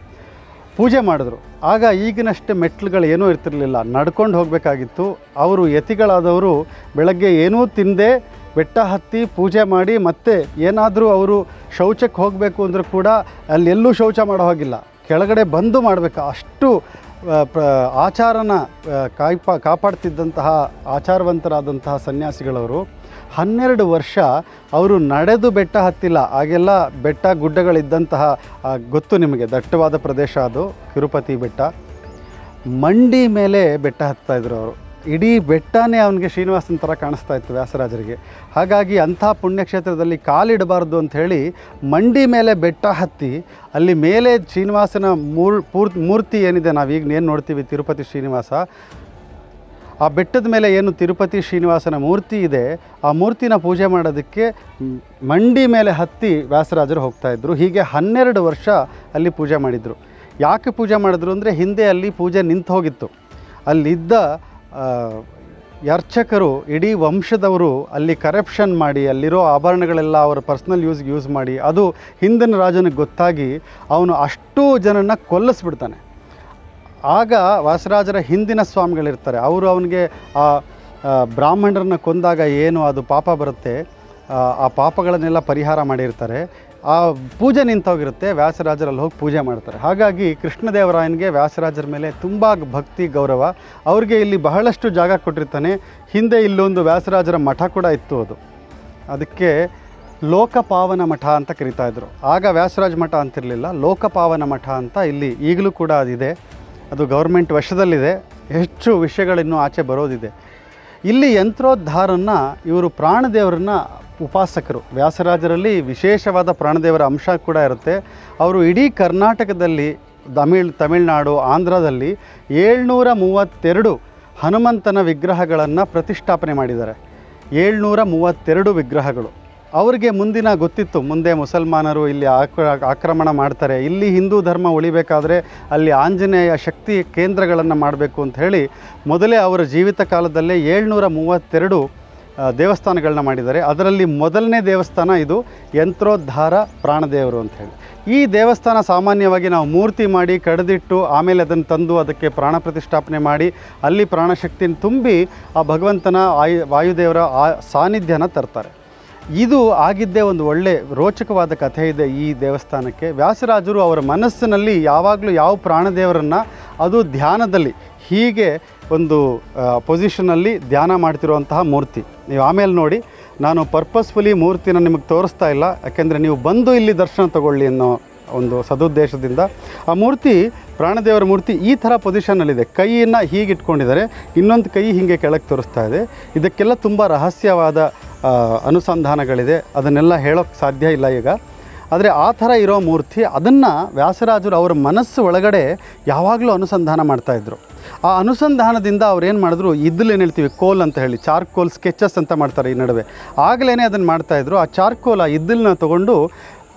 ಪೂಜೆ ಮಾಡಿದ್ರು. ಆಗ ಈಗಿನಷ್ಟು ಮೆಟ್ಲುಗಳು ಏನೂ ಇರ್ತಿರಲಿಲ್ಲ, ನಡ್ಕೊಂಡು ಹೋಗಬೇಕಾಗಿತ್ತು. ಅವರು ಯತಿಗಳಾದವರು ಬೆಳಗ್ಗೆ ಏನೂ ತಿನ್ನದೆ ಬೆಟ್ಟ ಹತ್ತಿ ಪೂಜೆ ಮಾಡಿ ಮತ್ತೆ ಏನಾದರೂ ಅವರು ಶೌಚಕ್ಕೆ ಹೋಗಬೇಕು ಅಂದರೂ ಕೂಡ ಅಲ್ಲೆಲ್ಲೂ ಶೌಚ ಮಾಡೋ ಹೋಗಿಲ್ಲ, ಕೆಳಗಡೆ ಬಂದು ಮಾಡಬೇಕು. ಅಷ್ಟು ಆಚಾರನ ಕಾಪಾಡ್ತಿದ್ದಂತಹ ಆಚಾರವಂತರಾದಂತಹ ಸನ್ಯಾಸಿಗಳವರು. 12 ವರ್ಷ ಅವರು ನಡೆದು ಬೆಟ್ಟ ಹತ್ತಿಲ್ಲ. ಆಗೆಲ್ಲ ಬೆಟ್ಟ ಗುಡ್ಡಗಳಿದ್ದಂತಹ ಗೊತ್ತು ನಿಮಗೆ, ದಟ್ಟವಾದ ಪ್ರದೇಶ ಅದು ತಿರುಪತಿ ಬೆಟ್ಟ. ಮಂಡಿ ಮೇಲೆ ಬೆಟ್ಟ ಹತ್ತಾಯಿದ್ರು ಅವರು. ಇಡೀ ಬೆಟ್ಟನೇ ಅವನಿಗೆ ಶ್ರೀನಿವಾಸನ ಥರ ಕಾಣಿಸ್ತಾ ಇತ್ತು ವ್ಯಾಸರಾಜರಿಗೆ. ಹಾಗಾಗಿ ಅಂಥ ಪುಣ್ಯಕ್ಷೇತ್ರದಲ್ಲಿ ಕಾಲಿಡಬಾರ್ದು ಅಂಥೇಳಿ ಮಂಡಿ ಮೇಲೆ ಬೆಟ್ಟ ಹತ್ತಿ ಅಲ್ಲಿ ಮೇಲೆ ಶ್ರೀನಿವಾಸನ ಮೂರ್ತಿ ಏನಿದೆ, ನಾವೀಗ ಏನು ನೋಡ್ತೀವಿ ತಿರುಪತಿ ಶ್ರೀನಿವಾಸ, ಆ ಬೆಟ್ಟದ ಮೇಲೆ ಏನು ತಿರುಪತಿ ಶ್ರೀನಿವಾಸನ ಮೂರ್ತಿ ಇದೆ, ಆ ಮೂರ್ತಿನ ಪೂಜೆ ಮಾಡೋದಕ್ಕೆ ಮಂಡಿ ಮೇಲೆ ಹತ್ತಿ ವ್ಯಾಸರಾಜರು ಹೋಗ್ತಾಯಿದ್ರು. ಹೀಗೆ 12 ವರ್ಷ ಅಲ್ಲಿ ಪೂಜೆ ಮಾಡಿದರು. ಯಾಕೆ ಪೂಜೆ ಮಾಡಿದ್ರು ಅಂದರೆ, ಹಿಂದೆ ಅಲ್ಲಿ ಪೂಜೆ ನಿಂತು ಹೋಗಿತ್ತು. ಅಲ್ಲಿದ್ದ ಅರ್ಚಕರು, ಇಡೀ ವಂಶದವರು ಅಲ್ಲಿ ಕರಪ್ಷನ್ ಮಾಡಿ ಅಲ್ಲಿರೋ ಆಭರಣಗಳೆಲ್ಲ ಅವರ ಪರ್ಸ್ನಲ್ ಯೂಸ್ ಮಾಡಿ, ಅದು ಹಿಂದಿನ ರಾಜನಿಗೆ ಗೊತ್ತಾಗಿ ಅವನು ಅಷ್ಟೂ ಜನನ ಕೊಲ್ಲಿಸ್ಬಿಡ್ತಾನೆ. ಆಗ ವ್ಯಾಸರಾಜರ ಹಿಂದಿನ ಸ್ವಾಮಿಗಳಿರ್ತಾರೆ, ಅವರು ಅವನಿಗೆ ಆ ಬ್ರಾಹ್ಮಣರನ್ನ ಕೊಂದಾಗ ಏನು ಅದು ಪಾಪ ಬರುತ್ತೆ, ಆ ಪಾಪಗಳನ್ನೆಲ್ಲ ಪರಿಹಾರ ಮಾಡಿರ್ತಾರೆ. ಆ ಪೂಜೆ ನಿಂತೋಗಿರುತ್ತೆ, ವ್ಯಾಸರಾಜರಲ್ಲಿ ಹೋಗಿ ಪೂಜೆ ಮಾಡ್ತಾರೆ. ಹಾಗಾಗಿ ಕೃಷ್ಣದೇವರಾಯನಿಗೆ ವ್ಯಾಸರಾಜರ ಮೇಲೆ ತುಂಬ ಭಕ್ತಿ ಗೌರವ. ಅವ್ರಿಗೆ ಇಲ್ಲಿ ಬಹಳಷ್ಟು ಜಾಗ ಕೊಟ್ಟಿರ್ತಾನೆ. ಹಿಂದೆ ಇಲ್ಲೊಂದು ವ್ಯಾಸರಾಜರ ಮಠ ಕೂಡ ಇತ್ತು, ಅದಕ್ಕೆ ಲೋಕಪಾವನ ಮಠ ಅಂತ ಕರಿತಾಯಿದ್ರು. ಆಗ ವ್ಯಾಸರಾಜ ಮಠ ಅಂತಿರಲಿಲ್ಲ, ಲೋಕಪಾವನ ಮಠ ಅಂತ ಇಲ್ಲಿ ಈಗಲೂ ಕೂಡ ಅದಿದೆ. ಅದು ಗೌರ್ಮೆಂಟ್ ವಶದಲ್ಲಿದೆ. ಹೆಚ್ಚು ವಿಷಯಗಳಿನ್ನೂ ಆಚೆ ಬರೋದಿದೆ. ಇಲ್ಲಿ ಯಂತ್ರೋದ್ಧಾರನ್ನು ಇವರು ಪ್ರಾಣದೇವರನ್ನ ಉಪಾಸಕರು. ವ್ಯಾಸರಾಜರಲ್ಲಿ ವಿಶೇಷವಾದ ಪ್ರಾಣದೇವರ ಅಂಶ ಕೂಡ ಇರುತ್ತೆ. ಅವರು ಇಡೀ ಕರ್ನಾಟಕದಲ್ಲಿ, ತಮಿಳುನಾಡು, ಆಂಧ್ರದಲ್ಲಿ 732 ಹನುಮಂತನ ವಿಗ್ರಹಗಳನ್ನು ಪ್ರತಿಷ್ಠಾಪನೆ ಮಾಡಿದ್ದಾರೆ. 732 ವಿಗ್ರಹಗಳು. ಅವರಿಗೆ ಮುಂದಿನ ಗೊತ್ತಿತ್ತು, ಮುಂದೆ ಮುಸಲ್ಮಾನರು ಇಲ್ಲಿ ಆಕ್ರಮಣ ಮಾಡ್ತಾರೆ, ಇಲ್ಲಿ ಹಿಂದೂ ಧರ್ಮ ಉಳಿಬೇಕಾದ್ರೆ ಅಲ್ಲಿ ಆಂಜನೇಯ ಶಕ್ತಿ ಕೇಂದ್ರಗಳನ್ನು ಮಾಡಬೇಕು ಅಂತ ಹೇಳಿ ಮೊದಲೇ ಅವರ ಜೀವಿತ ಕಾಲದಲ್ಲೇ 732 ದೇವಸ್ಥಾನಗಳನ್ನ ಮಾಡಿದ್ದಾರೆ. ಅದರಲ್ಲಿ ಮೊದಲನೇ ದೇವಸ್ಥಾನ ಇದು ಯಂತ್ರೋದ್ಧಾರ ಪ್ರಾಣದೇವರು ಅಂತ ಹೇಳಿ. ಈ ದೇವಸ್ಥಾನ ಸಾಮಾನ್ಯವಾಗಿ ನಾವು ಮೂರ್ತಿ ಮಾಡಿ ಕಡಿದಿಟ್ಟು ಆಮೇಲೆ ಅದನ್ನು ತಂದು ಅದಕ್ಕೆ ಪ್ರಾಣ ಪ್ರತಿಷ್ಠಾಪನೆ ಮಾಡಿ ಅಲ್ಲಿ ಪ್ರಾಣಶಕ್ತಿನ ತುಂಬಿ ಆ ಭಗವಂತನ ವಾಯುದೇವರ ಸಾನ್ನಿಧ್ಯನ ತರ್ತಾರೆ. ಇದು ಆಗಿದ್ದೇ ಒಂದು ಒಳ್ಳೆ ರೋಚಕವಾದ ಕಥೆ ಇದೆ ಈ ದೇವಸ್ಥಾನಕ್ಕೆ. ವ್ಯಾಸರಾಜರು ಅವರ ಮನಸ್ಸಿನಲ್ಲಿ ಯಾವಾಗಲೂ ಯಾವ ಪ್ರಾಣದೇವರನ್ನು ಅದು ಧ್ಯಾನದಲ್ಲಿ ಹೀಗೆ ಒಂದು ಪೊಸಿಷನಲ್ಲಿ ಧ್ಯಾನ ಮಾಡ್ತಿರುವಂತಹ ಮೂರ್ತಿ. ನೀವು ಆಮೇಲೆ ನೋಡಿ, ನಾನು ಪರ್ಪಸ್ಫುಲಿ ಮೂರ್ತಿನ ನಿಮಗೆ ತೋರಿಸ್ತಾ ಇಲ್ಲ, ಯಾಕೆಂದರೆ ನೀವು ಬಂದು ಇಲ್ಲಿ ದರ್ಶನ ತಗೊಳ್ಳಿ ಅನ್ನೋ ಒಂದು ಸದುದ್ದೇಶದಿಂದ. ಆ ಮೂರ್ತಿ, ಪ್ರಾಣದೇವರ ಮೂರ್ತಿ ಈ ಥರ ಪೊಸಿಷನ್ನಲ್ಲಿದೆ. ಕೈಯನ್ನು ಹೀಗೆ ಇಟ್ಕೊಂಡಿದ್ದಾರೆ, ಇನ್ನೊಂದು ಕೈ ಹೀಗೆ ಕೆಳಗೆ ತೋರಿಸ್ತಾ ಇದೆ. ಇದಕ್ಕೆಲ್ಲ ತುಂಬ ರಹಸ್ಯವಾದ ಅನುಸಂಧಾನಗಳಿದೆ, ಅದನ್ನೆಲ್ಲ ಹೇಳೋಕ್ಕೆ ಸಾಧ್ಯ ಇಲ್ಲ ಈಗ. ಆದರೆ ಆ ಥರ ಇರೋ ಮೂರ್ತಿ, ಅದನ್ನು ವ್ಯಾಸರಾಜರು ಅವರ ಮನಸ್ಸು ಒಳಗಡೆ ಯಾವಾಗಲೂ ಅನುಸಂಧಾನ ಮಾಡ್ತಾಯಿದ್ರು. ಆ ಅನುಸಂಧಾನದಿಂದ ಅವ್ರು ಏನು ಮಾಡಿದ್ರು, ಇದ್ದಲೇನು ಹೇಳ್ತೀವಿ ಕೋಲ್ ಅಂತ ಹೇಳಿ, ಚಾರ್ಕೋಲ್ ಸ್ಕೆಚಸ್ ಅಂತ ಮಾಡ್ತಾರೆ ಈ ನಡುವೆ, ಆಗಲೇ ಅದನ್ನು ಮಾಡ್ತಾಯಿದ್ರು. ಆ ಚಾರ್ಕೋಲ್, ಆ ಇದ್ದಲನ್ನ ತೊಗೊಂಡು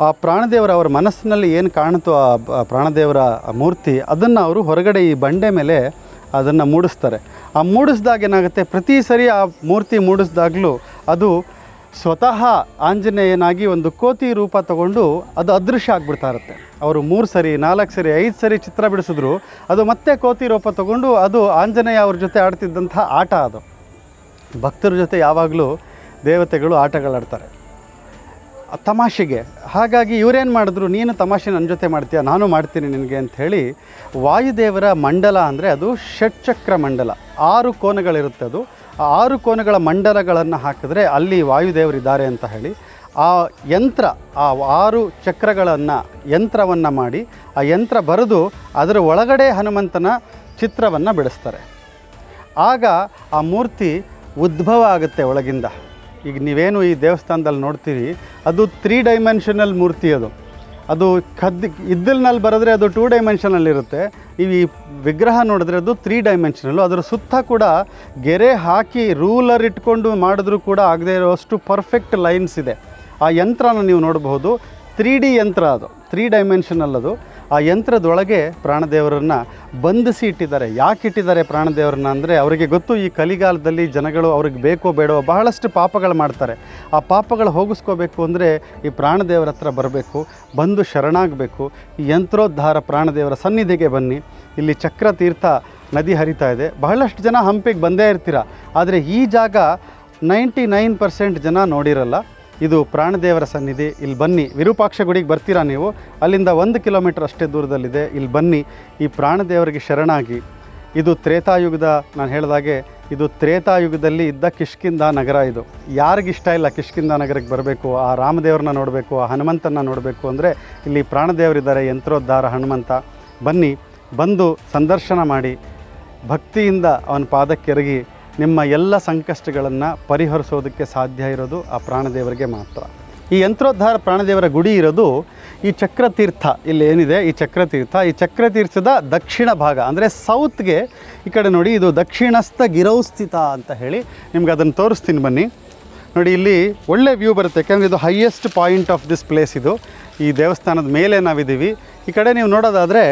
ಆ ಪ್ರಾಣದೇವರ ಅವರ ಮನಸ್ಸಿನಲ್ಲಿ ಏನು ಕಾಣುತ್ತೋ ಆ ಪ್ರಾಣದೇವರ ಮೂರ್ತಿ, ಅದನ್ನು ಅವರು ಹೊರಗಡೆ ಈ ಬಂಡೆ ಮೇಲೆ ಅದನ್ನು ಮೂಡಿಸ್ತಾರೆ. ಆ ಮೂಡಿಸಿದಾಗ ಏನಾಗುತ್ತೆ, ಪ್ರತಿ ಸರಿ ಆ ಮೂರ್ತಿ ಮೂಡಿಸಿದಾಗಲೂ ಅದು ಸ್ವತಃ ಆಂಜನೇಯನಾಗಿ ಒಂದು ಕೋತಿ ರೂಪ ತಗೊಂಡು ಅದು ಅದೃಶ್ಯ ಆಗಿಬಿಡ್ತಾ ಇರುತ್ತೆ. ಅವರು 3 ಸರಿ 4 ಸರಿ 5 ಸರಿ ಚಿತ್ರ ಬಿಡಿಸಿದ್ರು ಅದು ಮತ್ತೆ ಕೋತಿ ರೂಪ ತಗೊಂಡು ಅದು ಆಂಜನೇಯ ಅವ್ರ ಜೊತೆ ಆಡ್ತಿದ್ದಂಥ ಆಟ. ಅದು ಭಕ್ತರ ಜೊತೆ ಯಾವಾಗಲೂ ದೇವತೆಗಳು ಆಟಗಳಾಡ್ತಾರೆ ತಮಾಷೆಗೆ. ಹಾಗಾಗಿ ಇವರೇನು ಮಾಡಿದ್ರು, ನೀನು ತಮಾಷೆ ನನ್ನ ಜೊತೆ ಮಾಡ್ತೀಯ, ನಾನು ಮಾಡ್ತೀನಿ ನಿನಗೆ ಅಂಥೇಳಿ ವಾಯುದೇವರ ಮಂಡಲ, ಅಂದರೆ ಅದು ಷಟ್ಚಕ್ರ ಮಂಡಲ, 6 ಕೋನಗಳಿರುತ್ತೆ. ಅದು ಆ 6 ಕೋನಗಳ ಮಂಡಲಗಳನ್ನು ಹಾಕಿದ್ರೆ ಅಲ್ಲಿ ವಾಯುದೇವರಿದ್ದಾರೆ ಅಂತ ಹೇಳಿ ಆ ಯಂತ್ರ, ಆ 6 ಚಕ್ರಗಳನ್ನು ಯಂತ್ರವನ್ನು ಮಾಡಿ ಆ ಯಂತ್ರ ಬರೆದು ಅದರ ಒಳಗಡೆ ಹನುಮಂತನ ಚಿತ್ರವನ್ನು ಬಿಡಿಸ್ತಾರೆ. ಆಗ ಆ ಮೂರ್ತಿ ಉದ್ಭವ ಆಗುತ್ತೆ ಒಳಗಿಂದ. ಈಗ ನೀವೇನು ಈ ದೇವಸ್ಥಾನದಲ್ಲಿ ನೋಡ್ತೀರಿ, ಅದು 3 ಡೈಮೆನ್ಷನಲ್ ಮೂರ್ತಿ. ಅದು ಇದ್ದಲ್ನಲ್ಲಿ ಬರೆದ್ರೆ ಅದು 2 ಡೈಮೆನ್ಷನಲ್ಲಿರುತ್ತೆ. ಈ ವಿಗ್ರಹ ನೋಡಿದ್ರೆ ಅದು 3 ಡೈಮೆನ್ಷನಲ್ಲು. ಅದರ ಸುತ್ತ ಕೂಡ ಗೆರೆ ಹಾಕಿ ರೂಲರ್ ಇಟ್ಕೊಂಡು ಮಾಡಿದ್ರೂ ಕೂಡ ಆಗದೇ ಇರೋಷ್ಟು ಪರ್ಫೆಕ್ಟ್ ಲೈನ್ಸ್ ಇದೆ. ಆ ಯಂತ್ರನ ನೀವು ನೋಡಬಹುದು, 3D ಯಂತ್ರ, ಅದು 3 ಡೈಮೆನ್ಷನಲ್. ಅದು ಆ ಯಂತ್ರದೊಳಗೆ ಪ್ರಾಣದೇವರನ್ನು ಬಂಧಿಸಿ ಇಟ್ಟಿದ್ದಾರೆ. ಯಾಕೆ ಇಟ್ಟಿದ್ದಾರೆ ಪ್ರಾಣದೇವರನ್ನ ಅಂದರೆ, ಅವರಿಗೆ ಗೊತ್ತು ಈ ಕಲಿಗಾಲದಲ್ಲಿ ಜನಗಳು ಅವ್ರಿಗೆ ಬೇಕೋ ಬೇಡೋ ಬಹಳಷ್ಟು ಪಾಪಗಳು ಮಾಡ್ತಾರೆ. ಆ ಪಾಪಗಳು ಹೋಗಿಸ್ಕೋಬೇಕು ಅಂದರೆ ಈ ಪ್ರಾಣದೇವರ ಹತ್ರ ಬರಬೇಕು, ಬಂದು ಶರಣಾಗಬೇಕು. ಈ ಯಂತ್ರೋದ್ಧಾರ ಪ್ರಾಣದೇವರ ಸನ್ನಿಧಿಗೆ ಬನ್ನಿ. ಇಲ್ಲಿ ಚಕ್ರ ತೀರ್ಥ ನದಿ ಹರಿತಾ ಇದೆ. ಬಹಳಷ್ಟು ಜನ ಹಂಪಿಗೆ ಬಂದೇ ಇರ್ತೀರ, ಆದರೆ ಈ ಜಾಗ 99% ಜನ ನೋಡಿರಲ್ಲ. ಇದು ಪ್ರಾಣದೇವರ ಸನ್ನಿಧಿ. ಇಲ್ಲಿ ಬನ್ನಿ, ವಿರೂಪಾಕ್ಷ ಗುಡಿಗೆ ಬರ್ತೀರಾ ನೀವು, ಅಲ್ಲಿಂದ 1 ಕಿಲೋಮೀಟರ್ ಅಷ್ಟೇ ದೂರದಲ್ಲಿದೆ. ಇಲ್ಲಿ ಬನ್ನಿ, ಈ ಪ್ರಾಣದೇವರಿಗೆ ಶರಣಾಗಿ ಇದು ತ್ರೇತಾಯುಗದ, ನಾನು ಹೇಳಿದಾಗೆ ಇದು ತ್ರೇತಾಯುಗದಲ್ಲಿ ಇದ್ದ ಕಿಷ್ಕಿಂಧ ನಗರ. ಇದು ಯಾರಿಗಿಷ್ಟ ಇಲ್ಲ ಕಿಷ್ಕಿಂಧ ನಗರಕ್ಕೆ ಬರಬೇಕು, ಆ ರಾಮದೇವ್ರನ್ನ ನೋಡಬೇಕು, ಆ ಹನುಮಂತನ ನೋಡಬೇಕು ಅಂದರೆ ಇಲ್ಲಿ ಪ್ರಾಣದೇವರಿದ್ದಾರೆ, ಯಂತ್ರೋದ್ಧಾರ ಹನುಮಂತ. ಬನ್ನಿ, ಬಂದು ಸಂದರ್ಶನ ಮಾಡಿ ಭಕ್ತಿಯಿಂದ ಅವನ ಪಾದಕ್ಕೆರಗಿ ನಿಮ್ಮ ಎಲ್ಲ ಸಂಕಷ್ಟಗಳನ್ನು ಪರಿಹರಿಸೋದಕ್ಕೆ ಸಾಧ್ಯ ಇರೋದು ಆ ಪ್ರಾಣದೇವರಿಗೆ ಮಾತ್ರ. ಈ ಯಂತ್ರೋದ್ಧಾರ ಪ್ರಾಣದೇವರ ಗುಡಿ ಇರೋದು ಈ ಚಕ್ರತೀರ್ಥ, ಇಲ್ಲಿ ಏನಿದೆ ಈ ಚಕ್ರತೀರ್ಥದ ದಕ್ಷಿಣ ಭಾಗ ಅಂದರೆ ಸೌತ್ಗೆ ಈ ಕಡೆ ನೋಡಿ, ಇದು ದಕ್ಷಿಣಸ್ಥ ಗಿರೌಸ್ಥಿತ ಅಂತ ಹೇಳಿ ನಿಮ್ಗೆ ಅದನ್ನು ತೋರಿಸ್ತೀನಿ ಬನ್ನಿ. ನೋಡಿ ಇಲ್ಲಿ ಒಳ್ಳೆ ವ್ಯೂ ಬರುತ್ತೆ, ಯಾಕೆಂದರೆ ಇದು highest point of this place. ಇದು ಈ ದೇವಸ್ಥಾನದ ಮೇಲೆ ನಾವಿದ್ದೀವಿ. ಈ ಕಡೆ ನೀವು ನೋಡೋದಾದರೆ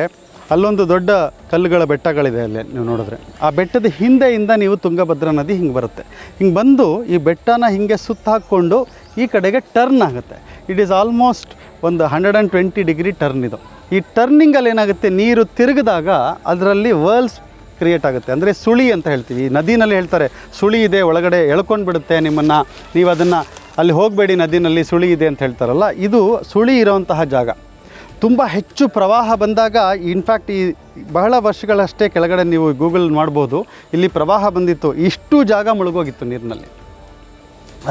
ಅಲ್ಲೊಂದು ದೊಡ್ಡ ಕಲ್ಲುಗಳ ಬೆಟ್ಟಗಳಿದೆ, ಅಲ್ಲೇ ನೀವು ನೋಡಿದ್ರೆ ಆ ಬೆಟ್ಟದ ಹಿಂದೆಯಿಂದ ನೀವು ತುಂಗಭದ್ರಾ ನದಿ ಹಿಂಗೆ ಬರುತ್ತೆ. ಹಿಂಗೆ ಬಂದು ಈ ಬೆಟ್ಟನ ಹಿಂಗೆ ಸುತ್ತ ಹಾಕ್ಕೊಂಡು ಈ ಕಡೆಗೆ ಟರ್ನ್ ಆಗುತ್ತೆ. ಇಟ್ ಈಸ್ ಆಲ್ಮೋಸ್ಟ್ ಒಂದು 120 ಡಿಗ್ರಿ ಟರ್ನ್ ಇದು. ಈ ಟರ್ನಿಂಗಲ್ಲಿ ಏನಾಗುತ್ತೆ, ನೀರು ತಿರುಗಿದಾಗ ಅದರಲ್ಲಿ ವರ್ಲ್ಸ್ ಕ್ರಿಯೇಟ್ ಆಗುತ್ತೆ, ಅಂದರೆ ಸುಳಿ ಅಂತ ಹೇಳ್ತೀವಿ. ಈ ನದಿನಲ್ಲಿ ಹೇಳ್ತಾರೆ ಸುಳಿ ಇದೆ, ಒಳಗಡೆ ಎಳ್ಕೊಂಡು ಬಿಡುತ್ತೆ ನಿಮ್ಮನ್ನು, ನೀವು ಅದನ್ನು ಅಲ್ಲಿ ಹೋಗಬೇಡಿ ನದಿನಲ್ಲಿ ಸುಳಿ ಇದೆ ಅಂತ ಹೇಳ್ತಾರಲ್ಲ, ಇದು ಸುಳಿ ಇರೋವಂತಹ ಜಾಗ. ತುಂಬ ಹೆಚ್ಚು ಪ್ರವಾಹ ಬಂದಾಗ, ಇನ್ಫ್ಯಾಕ್ಟ್ ಈ ಬಹಳ ವರ್ಷಗಳಷ್ಟೇ ಕೆಳಗಡೆ ನೀವು ಗೂಗಲ್ ಮಾಡ್ಬೋದು, ಇಲ್ಲಿ ಪ್ರವಾಹ ಬಂದಿತ್ತು, ಇಷ್ಟು ಜಾಗ ಮುಳುಗೋಗಿತ್ತು ನೀರಿನಲ್ಲಿ,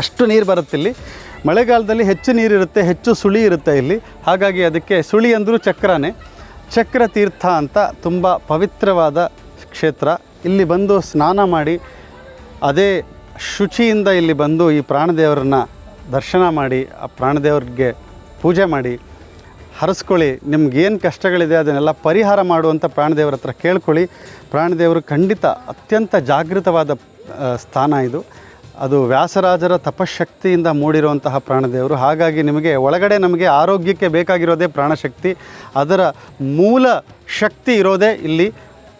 ಅಷ್ಟು ನೀರು ಬರುತ್ತೆ ಇಲ್ಲಿ. ಮಳೆಗಾಲದಲ್ಲಿ ಹೆಚ್ಚು ನೀರಿರುತ್ತೆ, ಹೆಚ್ಚು ಸುಳಿ ಇರುತ್ತೆ ಇಲ್ಲಿ. ಹಾಗಾಗಿ ಅದಕ್ಕೆ ಸುಳಿ ಅಂದರೂ ಚಕ್ರನೇ, ಚಕ್ರತೀರ್ಥ ಅಂತ ತುಂಬ ಪವಿತ್ರವಾದ ಕ್ಷೇತ್ರ. ಇಲ್ಲಿ ಬಂದು ಸ್ನಾನ ಮಾಡಿ ಅದೇ ಶುಚಿಯಿಂದ ಇಲ್ಲಿ ಬಂದು ಈ ಪ್ರಾಣದೇವರನ್ನ ದರ್ಶನ ಮಾಡಿ, ಆ ಪ್ರಾಣದೇವರಿಗೆ ಪೂಜೆ ಮಾಡಿ ಹರಿಸ್ಕೊಳ್ಳಿ. ನಿಮ್ಗೇನು ಕಷ್ಟಗಳಿದೆ ಅದನ್ನೆಲ್ಲ ಪರಿಹಾರ ಮಾಡುವಂಥ ಪ್ರಾಣದೇವರ ಹತ್ರ ಕೇಳ್ಕೊಳ್ಳಿ. ಪ್ರಾಣದೇವರು ಖಂಡಿತ ಅತ್ಯಂತ ಜಾಗೃತವಾದ ಸ್ಥಾನ ಇದು. ಅದು ವ್ಯಾಸರಾಜರ ತಪಶಕ್ತಿಯಿಂದ ಮೂಡಿರುವಂತಹ ಪ್ರಾಣದೇವರು. ಹಾಗಾಗಿ ನಿಮಗೆ ಒಳಗಡೆ ನಮಗೆ ಆರೋಗ್ಯಕ್ಕೆ ಬೇಕಾಗಿರೋದೇ ಪ್ರಾಣಶಕ್ತಿ, ಅದರ ಮೂಲ ಶಕ್ತಿ ಇರೋದೇ ಇಲ್ಲಿ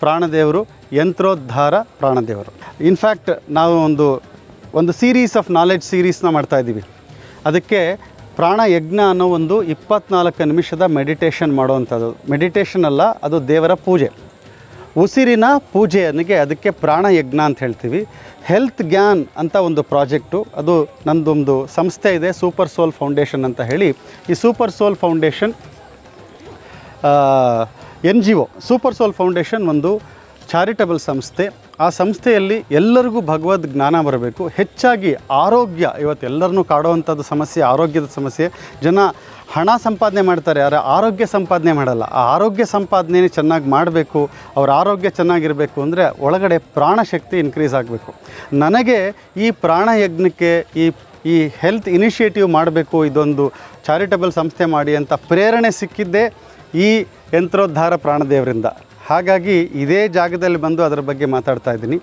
ಪ್ರಾಣದೇವರು, ಯಂತ್ರೋದ್ಧಾರ ಪ್ರಾಣದೇವರು. ಇನ್ಫ್ಯಾಕ್ಟ್ ನಾವು ಒಂದು ಸೀರೀಸ್ ಆಫ್ ನಾಲೆಡ್ಜ್ ಸೀರೀಸ್ನ ಮಾಡ್ತಾಯಿದ್ದೀವಿ. ಅದಕ್ಕೆ ಪ್ರಾಣಯಜ್ಞ ಅನ್ನೋ ಒಂದು 24 ನಿಮಿಷದ ಮೆಡಿಟೇಷನ್ ಮಾಡುವಂಥದ್ದು. ಮೆಡಿಟೇಷನ್ ಅಲ್ಲ, ಅದು ದೇವರ ಪೂಜೆ, ಉಸಿರಿನ ಪೂಜೆಯನಿಗೆ ಅದಕ್ಕೆ ಪ್ರಾಣಯಜ್ಞ ಅಂತ ಹೇಳ್ತೀವಿ. ಹೆಲ್ತ್ ಗ್ಯಾನ್ ಅಂತ ಒಂದು ಪ್ರಾಜೆಕ್ಟು, ಅದು ನನ್ನದೊಂದು ಸಂಸ್ಥೆ ಇದೆ, ಸೂಪರ್ ಸೋಲ್ ಫೌಂಡೇಶನ್ ಅಂತ ಹೇಳಿ. ಈ ಸೂಪರ್ ಸೋಲ್ ಫೌಂಡೇಶನ್ NGO. ಸೂಪರ್ ಸೋಲ್ ಫೌಂಡೇಶನ್ ಒಂದು ಚಾರಿಟಬಲ್ ಸಂಸ್ಥೆ. ಆ ಸಂಸ್ಥೆಯಲ್ಲಿ ಎಲ್ಲರಿಗೂ ಭಗವದ್ ಜ್ಞಾನ ಬರಬೇಕು, ಹೆಚ್ಚಾಗಿ ಆರೋಗ್ಯ. ಇವತ್ತು ಎಲ್ಲರನ್ನೂ ಕಾಡುವಂಥದ್ದು ಸಮಸ್ಯೆ ಆರೋಗ್ಯದ ಸಮಸ್ಯೆ. ಜನ ಹಣ ಸಂಪಾದನೆ ಮಾಡ್ತಾರೆ, ಆದರೆ ಆರೋಗ್ಯ ಸಂಪಾದನೆ ಮಾಡಲ್ಲ. ಆ ಆರೋಗ್ಯ ಸಂಪಾದನೆ ಚೆನ್ನಾಗಿ ಮಾಡಬೇಕು, ಅವ್ರ ಆರೋಗ್ಯ ಚೆನ್ನಾಗಿರಬೇಕು ಅಂದರೆ ಒಳಗಡೆ ಪ್ರಾಣಶಕ್ತಿ ಇನ್ಕ್ರೀಸ್ ಆಗಬೇಕು. ನನಗೆ ಈ ಪ್ರಾಣಯಜ್ಞಕ್ಕೆ ಈ ಹೆಲ್ತ್ ಇನಿಷಿಯೇಟಿವ್ ಮಾಡಬೇಕು, ಇದೊಂದು ಚಾರಿಟಬಲ್ ಸಂಸ್ಥೆ ಮಾಡಿ ಅಂತ ಪ್ರೇರಣೆ ಸಿಕ್ಕಿದ್ದೇ ಈ ಯಂತ್ರೋದ್ಧಾರ ಪ್ರಾಣದೇವರಿಂದ. ಹಾಗಾಗಿ ಇದೇ ಜಾಗದಲ್ಲಿ ಬಂದು ಅದರ ಬಗ್ಗೆ ಮಾತಾಡ್ತಾ ಇದ್ದೀನಿ.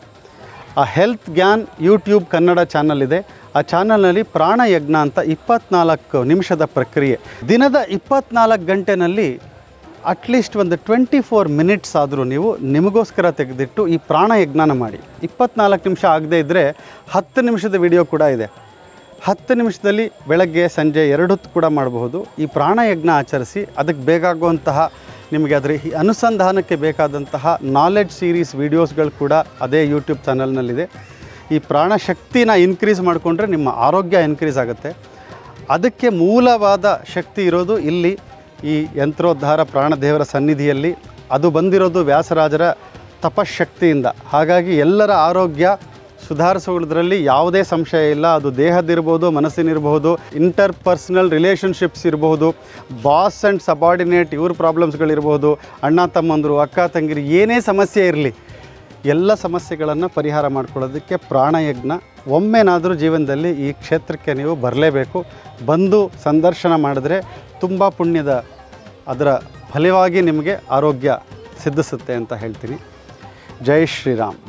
ಆ health Gyan YouTube Kannada channel ಇದೆ. ಆ ಚಾನಲ್ನಲ್ಲಿ ಪ್ರಾಣಯಜ್ಞ ಅಂತ 24 ನಿಮಿಷದ ಪ್ರಕ್ರಿಯೆ, ದಿನದ 24 ಗಂಟೆನಲ್ಲಿ ಅಟ್ಲೀಸ್ಟ್ ಒಂದು 24 ಮಿನಿಟ್ಸ್ ಆದರೂ ನೀವು ನಿಮಗೋಸ್ಕರ ತೆಗೆದಿಟ್ಟು ಈ ಪ್ರಾಣಯಜ್ಞನ ಮಾಡಿ. 24 ನಿಮಿಷ ಆಗದೇ ಇದ್ದರೆ 10 ನಿಮಿಷದ ವಿಡಿಯೋ ಕೂಡ ಇದೆ. 10 ನಿಮಿಷದಲ್ಲಿ ಬೆಳಗ್ಗೆ ಸಂಜೆ 2 ಹೊತ್ತು ಕೂಡ ಮಾಡಬಹುದು. ಈ ಪ್ರಾಣಯಜ್ಞ ಆಚರಿಸಿ ಅದಕ್ಕೆ ಬೇಕಾಗುವಂತಹ ನಿಮಗೆ ಅದರ ಅನುಸಂಧಾನಕ್ಕೆ ಬೇಕಾದಂತಹ ನಾಲೆಡ್ಜ್ ಸೀರೀಸ್ ವೀಡಿಯೋಸ್ಗಳು ಕೂಡ ಅದೇ ಯೂಟ್ಯೂಬ್ ಚಾನಲ್ನಲ್ಲಿದೆ. ಈ ಪ್ರಾಣಶಕ್ತಿನ ಇನ್ಕ್ರೀಸ್ ಮಾಡಿಕೊಂಡ್ರೆ ನಿಮ್ಮ ಆರೋಗ್ಯ ಇನ್ಕ್ರೀಸ್ ಆಗುತ್ತೆ. ಅದಕ್ಕೆ ಮೂಲವಾದ ಶಕ್ತಿ ಇರೋದು ಇಲ್ಲಿ ಈ ಯಂತ್ರೋದ್ಧಾರ ಪ್ರಾಣದೇವರ ಸನ್ನಿಧಿಯಲ್ಲಿ. ಅದು ಬಂದಿರೋದು ವ್ಯಾಸರಾಜರ ತಪಶಕ್ತಿಯಿಂದ. ಹಾಗಾಗಿ ಎಲ್ಲರ ಆರೋಗ್ಯ ಸುಧಾರಿಸೋದ್ರಲ್ಲಿ ಯಾವುದೇ ಸಂಶಯ ಇಲ್ಲ. ಅದು ದೇಹದಿರ್ಬೋದು, ಮನಸ್ಸಿನಿರ್ಬೋದು, ಇಂಟರ್ಪರ್ಸ್ನಲ್ ರಿಲೇಷನ್ಶಿಪ್ಸ್ ಇರ್ಬೋದು, ಬಾಸ್ ಆ್ಯಂಡ್ ಸಬಾರ್ಡಿನೇಟ್ ಇವ್ರ ಪ್ರಾಬ್ಲಮ್ಸ್ಗಳಿರ್ಬೋದು, ಅಣ್ಣ ತಮ್ಮಂದರು, ಅಕ್ಕ ತಂಗಿರು, ಏನೇ ಸಮಸ್ಯೆ ಇರಲಿ ಎಲ್ಲ ಸಮಸ್ಯೆಗಳನ್ನು ಪರಿಹಾರ ಮಾಡ್ಕೊಳ್ಳೋದಕ್ಕೆ ಪ್ರಾಣಯಜ್ಞ. ಒಮ್ಮೆನಾದರೂ ಜೀವನದಲ್ಲಿ ಈ ಕ್ಷೇತ್ರಕ್ಕೆ ನೀವು ಬರಲೇಬೇಕು. ಬಂದು ಸಂದರ್ಶನ ಮಾಡಿದ್ರೆ ತುಂಬ ಪುಣ್ಯದ ಅದರ ಫಲವಾಗಿ ನಿಮಗೆ ಆರೋಗ್ಯ ಸಿದ್ಧಿಸುತ್ತೆ ಅಂತ ಹೇಳ್ತೀನಿ. ಜೈ ಶ್ರೀರಾಮ್.